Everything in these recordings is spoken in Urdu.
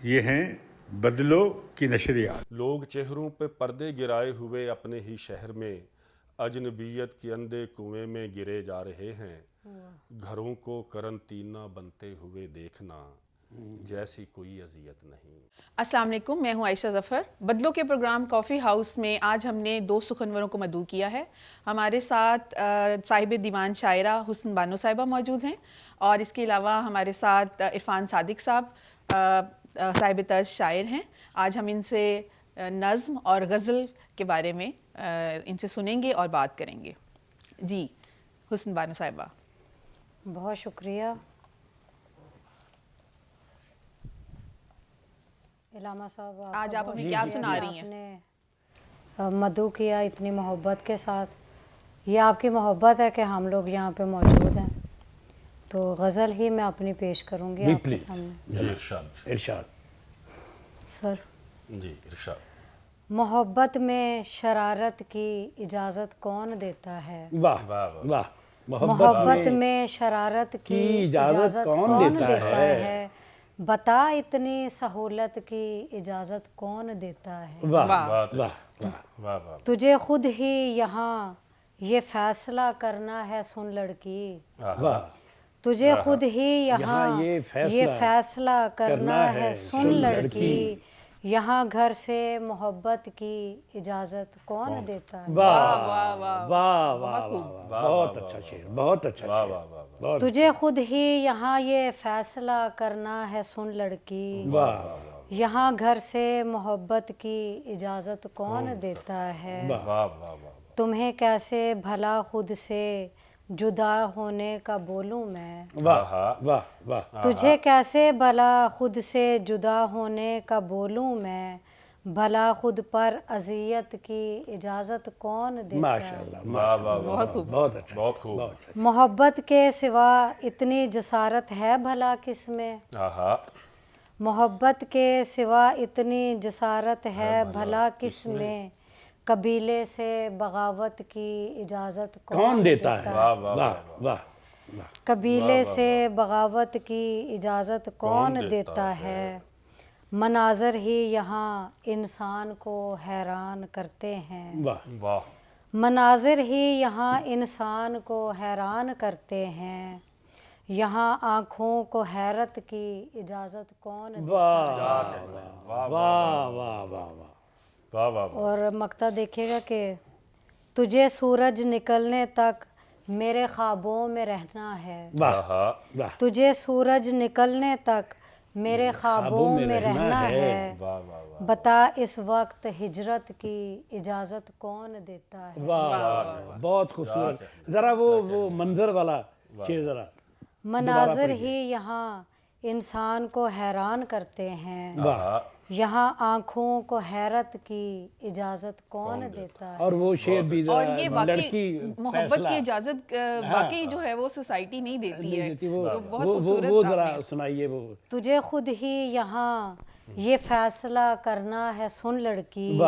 یہ ہیں بدلو کی نشریات۔ لوگ چہروں پہ پردے گرائے ہوئے اپنے ہی شہر میں اجنبیت کے اندھے کنویں میں گرے جا رہے ہیں۔ گھروں کو قرنطینہ بنتے ہوئے دیکھنا جیسی کوئی اذیت نہیں۔ السلام علیکم، میں ہوں عائشہ ظفر۔ بدلو کے پروگرام کافی ہاؤس میں آج ہم نے 2 سخنوروں کو مدعو کیا ہے۔ ہمارے ساتھ صاحب دیوان شاعرہ حسن بانو صاحبہ موجود ہیں، اور اس کے علاوہ ہمارے ساتھ عرفان صادق صاحب صاحب طرز شاعر ہیں۔ آج ہم ان سے نظم اور غزل کے بارے میں ان سے سنیں گے اور بات کریں گے۔ جی حسن بانو صاحبہ۔ بہت شکریہ علامہ صاحب، آج آپ ہمیں کیا سنا رہی ہیں؟ آپ نے مدعو کیا اتنی محبت کے ساتھ۔ یہ آپ کی محبت ہے کہ ہم لوگ یہاں پہ موجود ہیں، تو غزل ہی میں اپنی پیش کروں گی آپ کے سامنے۔ جی ارشاد سر جی ارشاد۔ محبت میں شرارت کی اجازت کون دیتا ہے؟ واہ واہ۔ محبت میں شرارت کی اجازت کون دیتا ہے؟ بتا اتنی سہولت کی اجازت کون دیتا ہے؟ واہ واہ۔ تجھے خود ہی یہاں یہ فیصلہ کرنا ہے سن لڑکی، تجھے خود ہی یہاں یہ فیصلہ کرنا ہے سن لڑکی، یہاں گھر سے محبت کی اجازت کون دیتا ہے؟ واہ واہ واہ واہ، بہت اچھا شعر، بہت اچھا شعر۔ تجھے خود ہی یہاں یہ فیصلہ کرنا ہے سن لڑکی، یہاں گھر سے محبت کی اجازت کون دیتا ہے؟ تمہیں کیسے بھلا خود سے جدا ہونے کا بولوں میں، واہ واہ واہ۔ تجھے کیسے بھلا خود سے جدا ہونے کا بولوں میں، بھلا خود پر اذیت کی اجازت کون دیتا ہے؟ ماشاءاللہ، بہت خوب، بہت اچھا، بہت خوب۔ محبت کے سوا اتنی جسارت ہے بھلا کس میں، محبت کے سوا اتنی جسارت ہے بھلا کس میں، قبیلے سے بغاوت کی اجازت کون دیتا ہے؟ واہ واہ۔ قبیلے سے بغاوت کی اجازت کون دیتا ہے؟ مناظر ہی یہاں انسان کو حیران کرتے ہیں، واہ۔ مناظر ہی یہاں انسان کو حیران کرتے ہیں، یہاں آنکھوں کو حیرت کی اجازت کون دیتا ہے؟ واہ واہ واہ واہ۔ اور مقطع دیکھیے گا کہ تجھے سورج نکلنے تک میرے خوابوں میں رہنا ہے، تجھے سورج نکلنے تک میرے خوابوں میں رہنا ہے، بتا اس وقت ہجرت کی اجازت کون دیتا ہے؟ واہ، بہت خوبصورت۔ ذرا وہ منظر والا شعر ذرا۔ مناظر ہی یہاں انسان کو حیران کرتے ہیں، یہاں آنکھوں کو حیرت کی اجازت کون دیتا ہے؟ اور وہ شعر بھی اور ذرا یہ واقعی لڑکی محبت کی اجازت واقعی جو ہے وہ سوسائٹی نہیں دیتی ہے، تو بہت وہ خوبصورت ذرا آپ نے۔ سنائیے وہ۔ تجھے خود ہی یہاں یہ فیصلہ کرنا ہے سن لڑکی،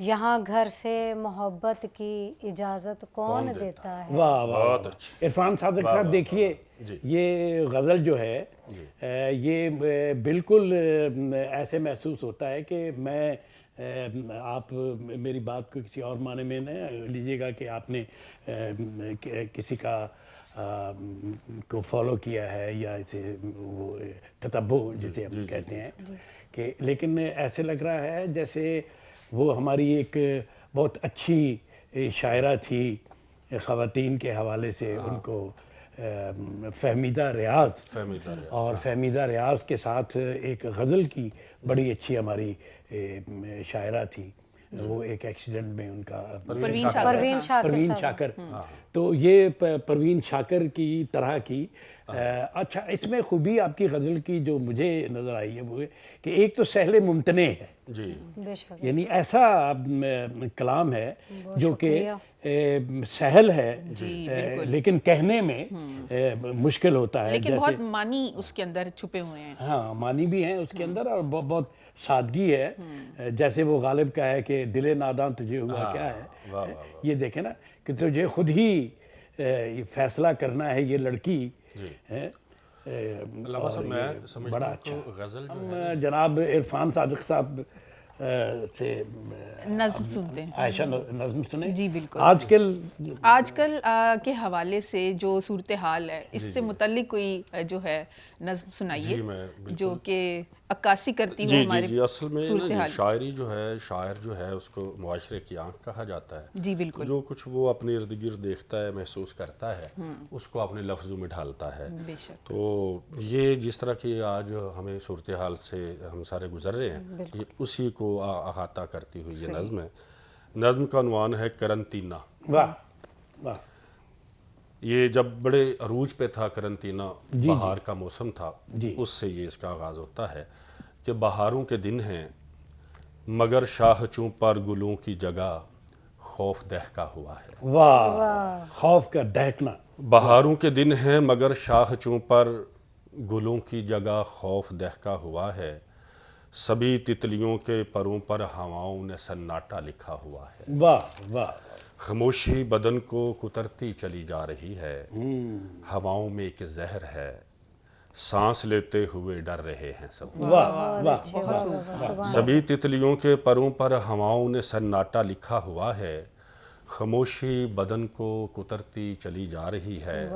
یہاں گھر سے محبت کی اجازت کون دیتا ہے؟ واہ واہ۔ عرفان صادق صاحب دیکھیے، یہ غزل جو ہے یہ بالکل ایسے محسوس ہوتا ہے کہ میں، آپ میری بات کو کسی اور معنی میں نہ لیجیے گا کہ آپ نے کسی کا کو فالو کیا ہے یا اسے وہ تتبع جسے ہم کہتے ہیں، کہ لیکن ایسے لگ رہا ہے جیسے وہ ہماری ایک بہت اچھی شاعرہ تھی، خواتین کے حوالے سے ان کو فہمیدہ ریاض، اور فہمیدہ ریاض کے ساتھ ایک غزل کی بڑی اچھی ہماری شاعرہ تھی، وہ ایک ایکسیڈنٹ میں ان کا پروین شاکر، تو یہ پروین شاکر کی طرح کی۔ اچھا، اس میں خوبی آپ کی غزل کی جو مجھے نظر آئی ہے وہ ہے کہ ایک تو سہل ممتنع ہے، جی یعنی ایسا کلام ہے جو کہ سہل ہے لیکن کہنے میں مشکل ہوتا ہے، لیکن بہت معنی اس کے اندر چھپے ہوئے ہیں۔ ہاں، معنی بھی ہیں اس کے اندر، اور بہت سادگی ہے، جیسے وہ غالب کا ہے کہ دل ناداں تجھے ہوا کیا ہے۔ یہ دیکھیں نا کہ تجھے خود ہی فیصلہ کرنا ہے یہ لڑکی، علامہ صاحب میں سمجھتا بڑا ہوں اچھا کہ غزل جو ہم جناب عرفان صادق صاحب سے نظم سنتے ہیں. عائشہ نظم سنیں. جی بالکل. آج کل کے حوالے سے جو صورتحال ہے اس سے متعلق کوئی جو ہے نظم سنائیے جو کہ عکاسی کرتی ہو ہمارے جی اصل میں نا شاعری جو ہے، شاعر جو ہے اس کو معاشرے کی آنکھ کہا جاتا ہے. جی بالکل. جو کچھ وہ اپنے ارد گرد دیکھتا ہے، محسوس کرتا ہے، اس کو اپنے لفظوں میں ڈھالتا ہے. بے شک. تو یہ جس طرح کی آج ہمیں صورتحال سے ہم سارے گزر رہے ہیں، یہ اسی کو احاطہ کرتی ہوئی یہ نظم ہے. نظم کا عنوان ہے قرنطینہ. واہ واہ. یہ جب بڑے عروج پہ تھا قرنطینہ، بہار کا موسم تھا، اس سے یہ اس کا آغاز ہوتا ہے کہ بہاروں کے دن ہیں مگر شاہ چوں پر گلوں کی جگہ خوف دہکا ہوا ہے. واہ، خوف کا دہکنا. بہاروں کے دن ہیں مگر شاہ چوں پر گلوں کی جگہ خوف دہکا ہوا ہے. سبھی تتلیوں کے پروں پر ہواؤں نے سناٹا لکھا ہوا ہے. واہ واہ. خاموشی بدن کو کترتی چلی جا رہی ہے. ہواؤں میں ایک زہر ہے، سانس لیتے ہوئے ڈر رہے ہیں سب. واہ واہ. سبھی تتلیوں کے پروں پر ہواؤں نے سناٹا لکھا ہوا ہے. خاموشی بدن کو کترتی چلی جا رہی ہے.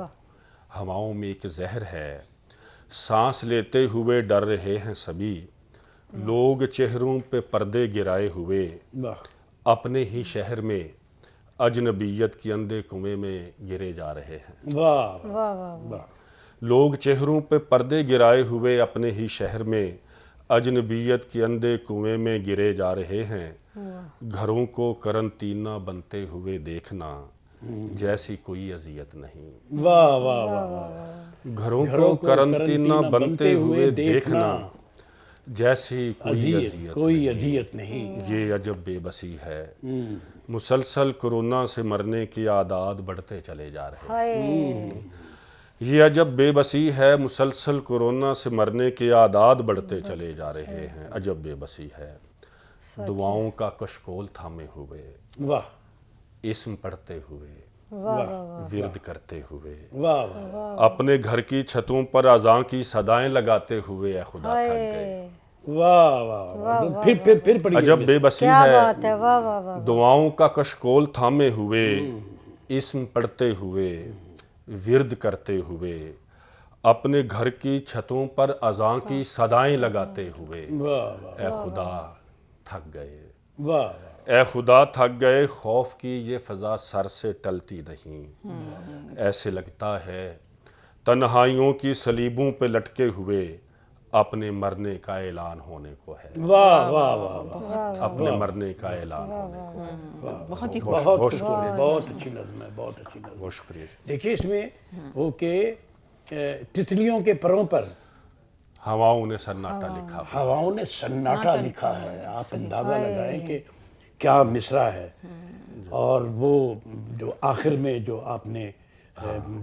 ہواؤں میں ایک زہر ہے، سانس لیتے ہوئے ڈر رہے ہیں سبھی. لوگ چہروں پہ پردے گرائے ہوئے اپنے ہی شہر میں اجنبیت کے اندھے کنویں میں گرے جا رہے ہیں. واہ واہ. لوگ چہروں پہ پردے گرائے ہوئے اپنے ہی شہر میں اجنبیت کے اندھے کنویں میں گرے جا رہے ہیں. گھروں کو قرنطینہ بنتے ہوئے دیکھنا جیسی کوئی اذیت نہیں. واہ واہ واہ. گھروں کو قرنطینہ بنتے ہوئے دیکھنا جیسی کوئی اذیت نہیں. یہ عجب بے بسی ہے، مسلسل کورونا سے مرنے کی اعداد بڑھتے چلے جا رہے ہیں. یہ عجب بے بسی ہے، مسلسل کورونا سے مرنے کی اعداد بڑھتے چلے جا رہے ہیں. عجب بے بسی ہے، دعاؤں کا کشکول تھامے ہوئے، واہ، اسم پڑھتے ہوئے، ورد کرتے ہوئے، واہ، اپنے گھر کی چھتوں پر اذان کی صدائیں لگاتے ہوئے اے خدا تھک گئے. واہ واہ. پھر پڑھیے. عجب بے بسی کیا ہے، بات ہے. واہ واہ واہ. دعاؤں کا کشکول تھامے ہوئے، اسم پڑھتے ہوئے، ورد کرتے ہوئے، اپنے گھر کی چھتوں پر اذان کی صدائیں لگاتے ہوئے اے خدا تھک گئے. واہ. اے خدا تھک گئے، خوف کی یہ فضا سر سے ٹلتی نہیں. ایسے لگتا ہے تنہائیوں کی صلیبوں پہ لٹکے ہوئے اپنے مرنے کا اعلان ہونے کو ہے. واہ واہ واہ. اپنے مرنے کا اعلان ہونے کو ہے. بہت ہی بہت اچھی نظم ہے، بہت اچھی نظم. بہت شکریہ. دیکھیے اس میں وہ کہ تتلیوں کے پروں پر ہواؤں نے سناٹا لکھا. ہواؤں نے سناٹا لکھا ہے. آپ اندازہ لگائیں کہ کیا مصرع ہے. اور وہ جو آخر میں جو آپ نے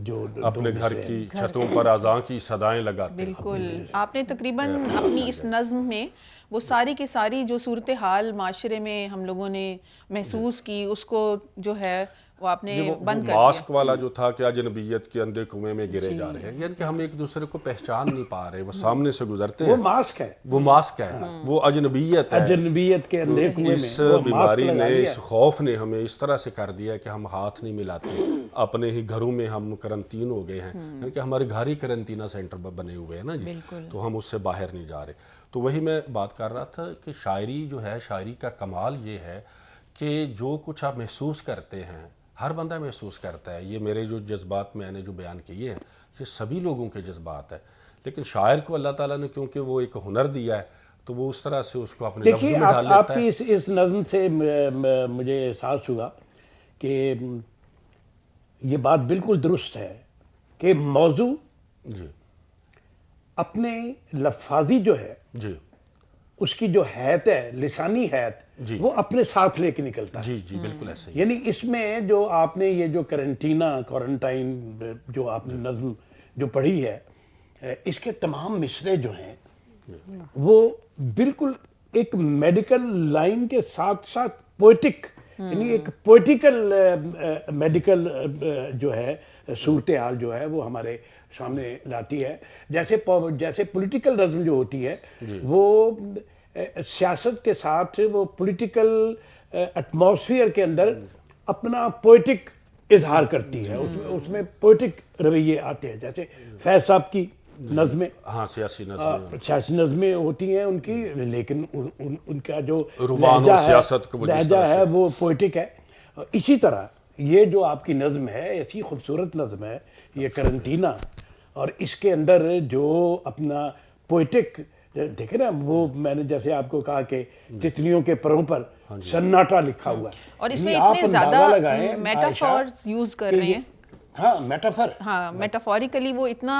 جو اپنے گھر کی چھتوں پر اذان کی صدائیں لگاتے. بالکل. آپ نے تقریباً اپنی اس نظم میں وہ ساری کی ساری جو صورتحال معاشرے میں ہم لوگوں نے محسوس کی اس کو جو ہے وہ آپ نے بند کر دیا. ماسک والا جو تھا کہ اجنبیت کے اندھے کنویں میں گرے جا رہے ہیں، یعنی کہ ہم ایک دوسرے کو پہچان نہیں پا رہے. وہ سامنے سے گزرتے ہیں، وہ ماسک ہے، وہ ماسک ہے، وہ اجنبیت ہے. اجنبیت کے اندھے کنویں میں اس بیماری نے، اس خوف نے ہمیں اس طرح سے کر دیا کہ ہم ہاتھ نہیں ملاتے. اپنے ہی گھروں میں ہم قرنطین ہو گئے ہیں، یعنی کہ ہمارے گھر ہی قرنطینہ سینٹر بنے ہوئے ہیں نا جی. تو ہم اس سے باہر نہیں جا رہے. تو وہی میں بات کر رہا تھا کہ شاعری جو ہے، شاعری کا کمال یہ ہے کہ جو کچھ آپ محسوس کرتے ہیں ہر بندہ محسوس کرتا ہے. یہ میرے جو جذبات میں نے جو بیان کیے ہیں یہ سبھی لوگوں کے جذبات ہیں، لیکن شاعر کو اللہ تعالیٰ نے کیونکہ وہ ایک ہنر دیا ہے تو وہ اس طرح سے اس کو اپنے لفظوں میں ڈال لیتا ہے. آپ کی اس نظم سے مجھے احساس ہوا کہ یہ بات بالکل درست ہے کہ موضوع جی اپنے لفاظی جو ہے جی اس کی جو حیت ہے، لسانی حیت، وہ اپنے ساتھ لے کے نکلتا ہے. جی جی بالکل ایسے ہی. یعنی اس میں جو آپ نے یہ جو کوارنٹائن جو آپ نے نظم جو پڑھی ہے، اس کے تمام مصرے جو ہیں وہ بالکل ایک میڈیکل لائن کے ساتھ ساتھ پوئٹک، یعنی ایک پوئٹیکل میڈیکل جو ہے صورتحال جو ہے وہ ہمارے سامنے لاتی ہے. جیسے پولیٹیکل نظم جو ہوتی ہے وہ سیاست کے ساتھ وہ پولیٹیکل ایٹماسفیئر کے اندر اپنا پوئٹک اظہار کرتی ہے. اس میں پوئٹک رویے آتے ہیں, جیسے فیض صاحب کی نظمیں, ہاں سیاسی نظمیں, سیاسی نظمیں ہوتی ہیں ان کی, لیکن ان کا جو روبان اور سیاست کو لہجہ ہے وہ پوئٹک ہے. اسی طرح یہ جو آپ کی نظم ہے ایسی خوبصورت نظم ہے یہ قرنطینہ, اور اس کے اندر جو اپنا پوئٹک دیکھیں نا, وہ میں نے جیسے آپ کو کہا کہ تتلیوں کے پروں پر سناٹا لکھا ہوا ہے, اور اس میں اتنے زیادہ میٹافورز یوز کر رہے ہیں. ہاں میٹافر, ہاں میٹافوریکلی وہ اتنا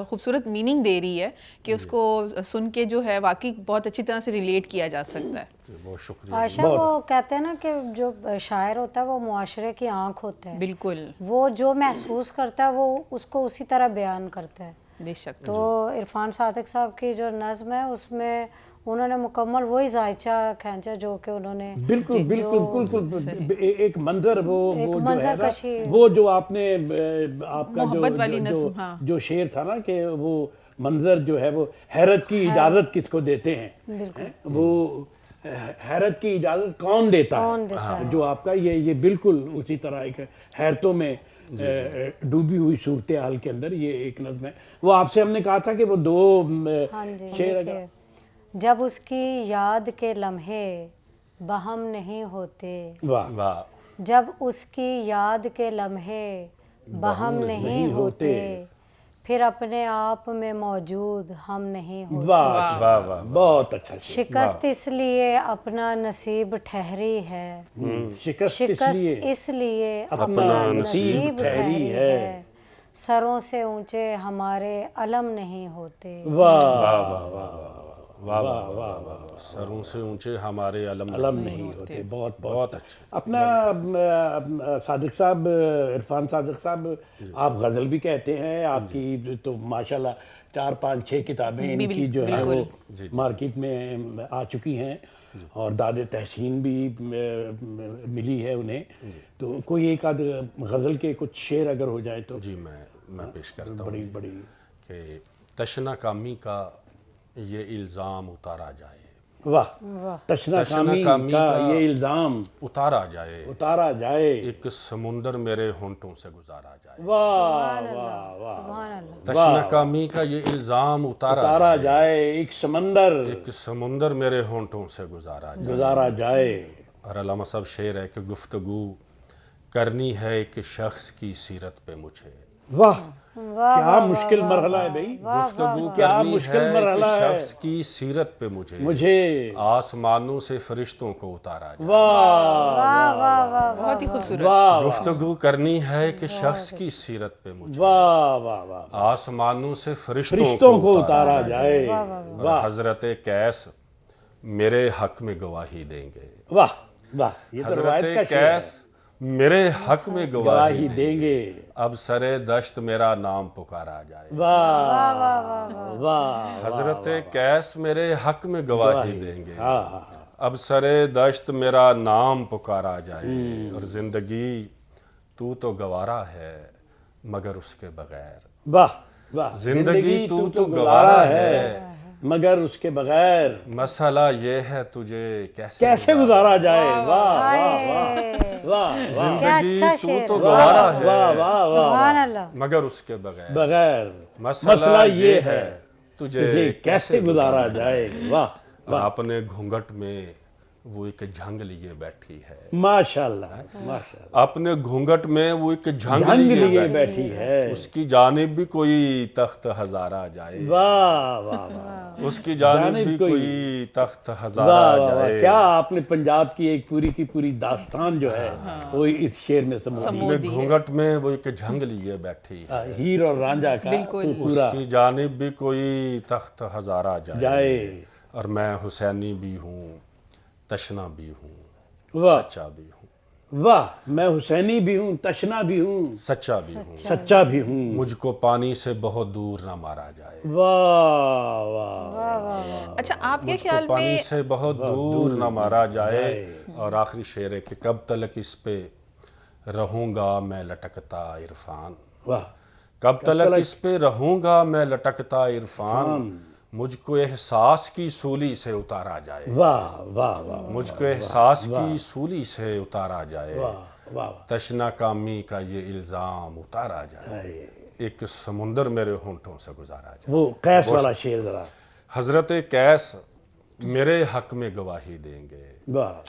خوبصورت میننگ دے رہی ہے کہ اس کو سن کے جو ہے واقعی بہت اچھی طرح سے ریلیٹ کیا جا سکتا ہے. بہت شکریہ. عائشہ, وہ کہتے ہیں نا کہ جو شاعر ہوتا ہے وہ معاشرے کی آنکھ ہوتا ہے. بالکل, وہ جو محسوس کرتا ہے وہ اس کو اسی طرح بیان کرتا ہے. بے شک. تو عرفان صادق صاحب کی جو نظم ہے اس میں انہوں نے مکمل وہی ذائچہ کھینچا جو کہ انہوں نے بالکل بالکل ایک منظر وہ جو ہے کشی, وہ جو آپ نے آپ کا محبت والی نظم, جو شعر تھا نا کہ وہ منظر جو ہے وہ حیرت کی اجازت کس کو دیتے ہیں, وہ حیرت کی اجازت کون دیتا ہے, جو آپ کا یہ بالکل اسی طرح ایک حیرتوں میں ڈوبی ہوئی صورتحال کے اندر یہ ایک نظم ہے. وہ آپ سے ہم نے کہا تھا کہ وہ دو شعر, جب اس کی یاد کے لمحے بہم نہیں ہوتے, واہ, جب اس کی یاد کے لمحے بہم نہیں ہوتے, پھر اپنے آپ میں موجود ہم نہیں ہوتے. واہ واہ واہ, بہت اچھا. شکست اس لیے اپنا نصیب ٹھہری ہے, شکست اس لیے اپنا نصیب ٹھہری ہے, سروں سے اونچے ہمارے علم نہیں ہوتے. واہ واہ واہ واہ واہ, سروں سے اونچے ہمارے علم نہیں ہوتے. بہت بہت اچھا. اپنا صادق صاحب, عرفان صادق صاحب, آپ غزل بھی کہتے ہیں, آپ کی تو ماشاءاللہ 4 5 6 کتابیں ان کی جو ہے وہ مارکیٹ میں آ چکی ہیں, اور داد تحسین بھی ملی ہے انہیں. تو کوئی ایک آدھ غزل کے کچھ شعر اگر ہو جائے تو. جی میں پیش کرتا ہوں. بڑی کہ تشنا کامی کا یہ الزام اتارا جائے. واہ, تشنا کامی کا یہ الزام اتارا جائے, ایک سمندر میرے ہونٹوں سے گزارا جائے. واہ واہ واہ, تشنا کامی کا یہ الزام اتارا جائے, ایک سمندر میرے ہونٹوں سے گزارا جائے. اور علامہ صاحب شعر ہے کہ گفتگو کرنی ہے ایک شخص کی سیرت پہ مجھے. واہ, کیا مشکل مرحلہ ہے بھائی, گفتگو کیا کرنی مشکل ہے مرحلہ ایک ہے, شخص کی سیرت پہ مجھے آسمانوں سے فرشتوں کو اتارا جائے. واہ, بہت ہی خوبصورت. گفتگو کرنی ہے کہ شخص کی سیرت پہ مجھے واہ واہ واہ, آسمانوں سے فرشتوں کو اتارا جائے. اور حضرت قیس میرے حق میں گواہی دیں گے. واہ واہ, یہ تو روایت حضرت کا شعر ہے. قیس میرے حق میں گواہی دیں گے, اب سرے دشت میرا نام پکارا جائے. واہ واہ, حضرت قیس میرے حق میں گواہی دیں گے, اب سرے دشت میرا نام پکارا جائے. اور زندگی تو گوارا ہے مگر اس کے بغیر. واہ واہ, زندگی تو گوارا ہے مگر اس کے بغیر مسئلہ یہ ہے تجھے کیسے گزارا جائے. واہ واہ واہ, زندگی تو گوارا ہے سبحان اللہ, مگر اس کے بغیر مسئلہ یہ ہے تجھے کیسے گزارا جائے. واہ, اپنے گھونگھٹ میں وہ ایک جھنگ لیے بیٹھی ہے. ماشاءاللہ ماشاءاللہ, اپنے گھونگھٹ میں وہ ایک جھنگ لیے بیٹھی ہے. اس کی جانب بھی کوئی تخت ہزارہ جائے. واہ واہ واہ, اس کی جانب بھی کوئی تخت ہزارہ جائے. کیا آپ نے پنجاب کی ایک پوری کی پوری داستان جو ہے وہ اس شعر میں اپنے گھونگھٹ میں وہ ایک جھنگ لیے بیٹھی ہے. ہیر اور رانجھا کا اس کی جانب بھی کوئی تخت ہزارہ جائے. اور میں حسینی بھی ہوں, تشنا بھی ہوں, سچا بھی ہوں. واہ, میں حسینی بھی ہوں, تشنا بھی ہوں, سچا بھی ہوں. مجھ کو پانی سے بہت دور نہ مارا جائے. واہ واہ. اچھا, آپ کے خیال میں پانی سے بہت دور نہ مارا جائے. اور آخری شعر ہے کہ کب تلک اس پہ رہوں گا میں لٹکتا عرفان. واہ, کب تلک اس پہ رہوں گا میں لٹکتا عرفان، مجھ کو احساس کی سولی سے اتارا جائے، واہ واہ واہ، مجھ کو احساس کی سولی سے اتارا جائے، واہ، تشنا کامی کا یہ الزام اتارا جائے، ایک سمندر میرے ہونٹوں سے گزارا جائے۔ وہ قیس والا شعر ذرا، حضرت قیس میرے حق میں گواہی دیں گے، واہ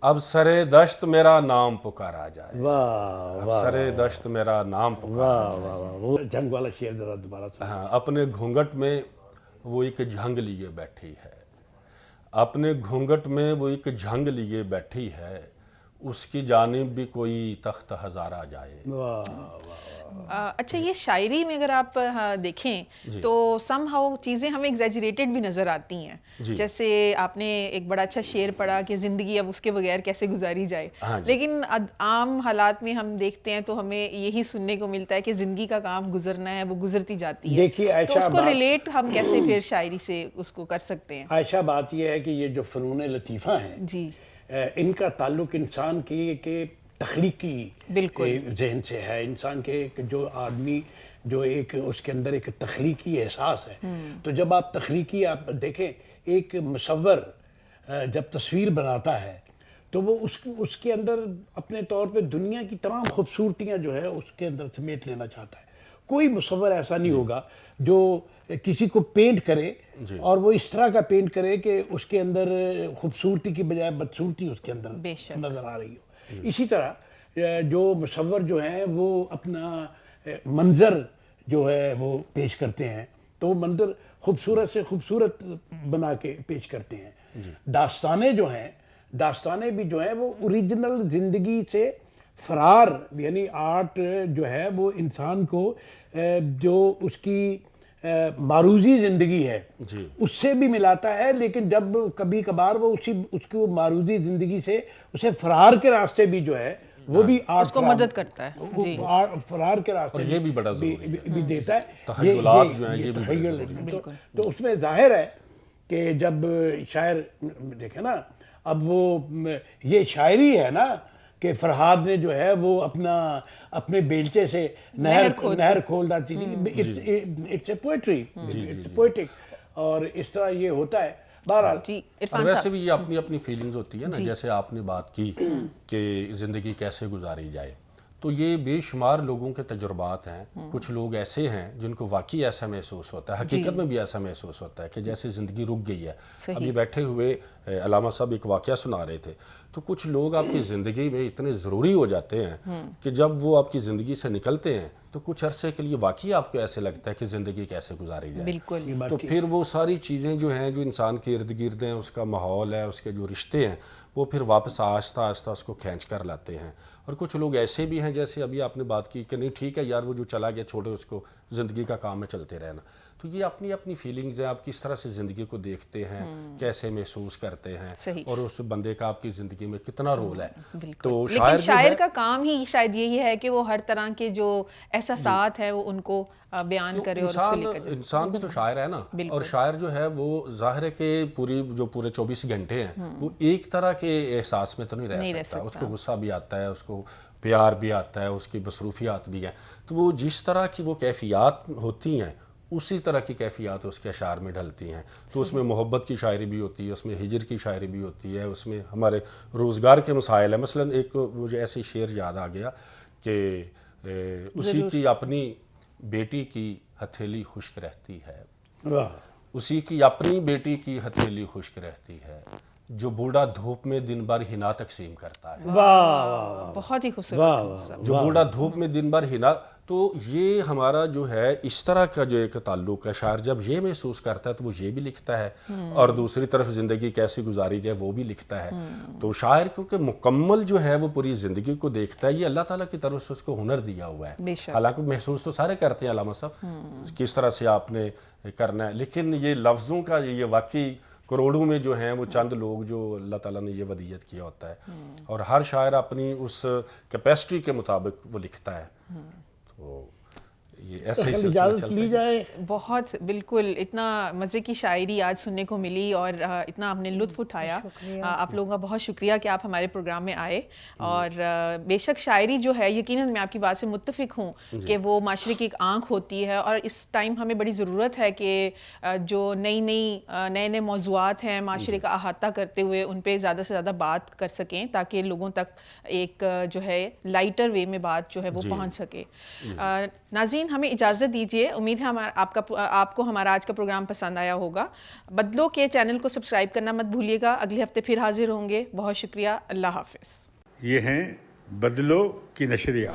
اب سرے دشت میرا نام پکارا جائے، واہ اب سرے دشت میرا نام پکارا جائے۔ واہ واہ، وہ جنگ والا شعر ذرا دوبارہ سن۔ ہاں، اپنے گھونگھٹ میں وہ ایک جھنگ لیے بیٹھی ہے، اپنے گھونگھٹ میں وہ ایک جھنگ لیے بیٹھی ہے، اس کی جانب بھی کوئی تخت ہزارہ جائے۔ اچھا، یہ شاعری میں اگر آپ دیکھیں تو سم ہاؤ چیزیں ہمیں ایگزیجریٹڈ بھی نظر آتی ہیں، جیسے آپ نے ایک بڑا اچھا شعر پڑھا کہ زندگی اب اس کے بغیر کیسے گزاری جائے، لیکن عام حالات میں ہم دیکھتے ہیں تو ہمیں یہی سننے کو ملتا ہے کہ زندگی کا کام گزرنا ہے، وہ گزرتی جاتی ہے، تو اس کو ریلیٹ ہم کیسے پھر شاعری سے اس کو کر سکتے ہیں؟ عائشہ، بات یہ ہے کہ یہ جو فنون لطیفہ ہیں جی، ان کا تعلق انسان کے تخلیقی ذہن سے ہے، انسان کے جو آدمی جو ایک اس کے اندر ایک تخلیقی احساس ہے، تو جب آپ تخلیقی آپ دیکھیں ایک مصور جب تصویر بناتا ہے تو وہ اس کے اندر اپنے طور پہ دنیا کی تمام خوبصورتیاں جو ہے اس کے اندر سمیٹ لینا چاہتا ہے۔ کوئی مصور ایسا نہیں ہوگا جو کسی کو پینٹ کرے اور وہ اس طرح کا پینٹ کرے کہ اس کے اندر خوبصورتی کی بجائے بدصورتی اس کے اندر نظر آ رہی ہو۔ اسی طرح جو مصور جو ہیں وہ اپنا منظر جو ہے وہ پیش کرتے ہیں تو وہ منظر خوبصورت سے خوبصورت بنا کے پیش کرتے ہیں۔ داستانیں جو ہیں، داستانیں بھی جو ہیں وہ اوریجنل زندگی سے فرار، یعنی آرٹ جو ہے وہ انسان کو جو اس کی معروضی زندگی ہے اس سے بھی ملاتا ہے، لیکن جب کبھی کبھار وہ اس کی معروضی زندگی سے اسے فرار کے راستے بھی جو ہے وہ بھی آرٹ اس کو مدد کرتا ہے، فرار کے راستے یہ بھی بڑا ضروری بھی دیتا ہے، تخیلات جو ہیں یہ بھی تخیل۔ تو اس میں ظاہر ہے کہ جب شاعر دیکھیں نا، اب وہ یہ شاعری ہے نا کہ فرہاد نے جو ہے وہ اپنے بیلچے سے نہر کھول دیتی تھی، it's a poetry, it's poetic, اور اس طرح یہ ہوتا ہے۔ بہرحال ویسے بھی یہ اپنی اپنی فیلنگز ہوتی ہے نا، جیسے آپ نے بات کی کہ زندگی کیسے گزاری جائے، تو یہ بے شمار لوگوں کے تجربات ہیں۔ کچھ لوگ ایسے ہیں جن کو واقعی ایسا محسوس ہوتا ہے، حقیقت میں بھی ایسا محسوس ہوتا ہے کہ جیسے زندگی رک گئی ہے۔ ابھی بیٹھے ہوئے علامہ صاحب ایک واقعہ سنا رہے تھے، تو کچھ لوگ آپ کی زندگی میں اتنے ضروری ہو جاتے ہیں کہ جب وہ آپ کی زندگی سے نکلتے ہیں تو کچھ عرصے کے لیے واقعی آپ کو ایسے لگتا ہے کہ زندگی کیسے گزاری جائے۔ بالکل، تو پھر وہ ساری چیزیں جو ہیں جو انسان کے ارد گرد ہیں، اس کا ماحول ہے، اس کے جو رشتے ہیں، وہ پھر واپس آہستہ آہستہ اس کو کھینچ کر لاتے ہیں۔ اور کچھ لوگ ایسے بھی ہیں جیسے ابھی آپ نے بات کی کہ نہیں ٹھیک ہے یار وہ جو چلا گیا چھوڑے اس کو، زندگی کا کام ہے چلتے رہنا۔ تو یہ اپنی اپنی فیلنگز ہیں، آپ کس طرح سے زندگی کو دیکھتے ہیں، کیسے محسوس کرتے ہیں، اور اس بندے کا آپ کی زندگی میں کتنا رول ہے۔ تو لیکن شاعر کا کام ہی شاید یہی ہے کہ وہ ہر طرح کے جو احساسات ہیں وہ ان کو بیان کرے اور اس کو لے کر۔ انسان بھی تو شاعر ہے نا، اور شاعر جو ہے وہ ظاہر ہے کہ پورے 24 گھنٹے ہیں وہ ایک طرح کے احساس میں تو نہیں رہ سکتا، اس کو غصہ بھی آتا ہے، اس کو پیار بھی آتا ہے، اس کی مصروفیات بھی ہیں۔ تو وہ جس طرح کی وہ کیفیات ہوتی ہیں اسی طرح کی کیفیات اس کے اشعار میں ڈھلتی ہیں۔ تو اس میں محبت کی شاعری بھی ہوتی ہے، اس میں ہجر کی شاعری بھی ہوتی ہے، اس میں ہمارے روزگار کے مسائل ہیں۔ مثلا ایک مجھے ایسی شعر یاد آ گیا کہ اسی کی اپنی بیٹی کی ہتھیلی خشک رہتی ہے، اسی کی اپنی بیٹی کی ہتھیلی خشک رہتی ہے، جو بوڑھا دھوپ میں دن بھر ہنا تقسیم کرتا ہے۔ بہت ہی خوبصورت، جو بوڑھا دھوپ میں دن بھر ہنا۔ تو یہ ہمارا جو ہے اس طرح کا جو ایک تعلق ہے، شاعر جب یہ محسوس کرتا ہے تو وہ یہ بھی لکھتا ہے، اور دوسری طرف زندگی کیسی گزاری جائے وہ بھی لکھتا ہے۔ تو شاعر کیونکہ مکمل جو ہے وہ پوری زندگی کو دیکھتا ہے، یہ اللہ تعالیٰ کی طرف سے اس کو ہنر دیا ہوا ہے۔ حالانکہ محسوس تو سارے کرتے ہیں علامہ صاحب کس طرح سے آپ نے کرنا ہے، لیکن یہ لفظوں کا یہ واقعی کروڑوں میں جو ہیں وہ چند لوگ جو اللہ تعالیٰ نے یہ ودیت کیا ہوتا ہے، اور ہر شاعر اپنی اس کیپیسٹی کے مطابق وہ لکھتا ہے۔ تو یہ ایسے ہی سلسلہ اجازت چلتا لی ہے۔ جائے۔ بہت بالکل، اتنا مزے کی شاعری آج سننے کو ملی اور اتنا ہم نے لطف اٹھایا۔ آپ لوگوں کا بہت شکریہ کہ آپ ہمارے پروگرام میں آئے، اور بے شک شاعری جو ہے یقیناً میں آپ کی بات سے متفق ہوں کہ وہ معاشرے کی ایک آنکھ ہوتی ہے، اور اس ٹائم ہمیں بڑی ضرورت ہے کہ جو نئے موضوعات ہیں معاشرے کا احاطہ کرتے ہوئے ان پہ زیادہ سے زیادہ بات کر سکیں، تاکہ لوگوں تک ایک جو ہے لائٹر وے میں بات جو ہے وہ پہنچ سکے۔ ناظرین ہمیں اجازت دیجیے، امید ہے آپ کو ہمارا آج کا پروگرام پسند آیا ہوگا۔ بدلو کے چینل کو سبسکرائب کرنا مت بھولیے گا، اگلے ہفتے پھر حاضر ہوں گے۔ بہت شکریہ، اللہ حافظ۔ یہ ہیں بدلو کی نشریات۔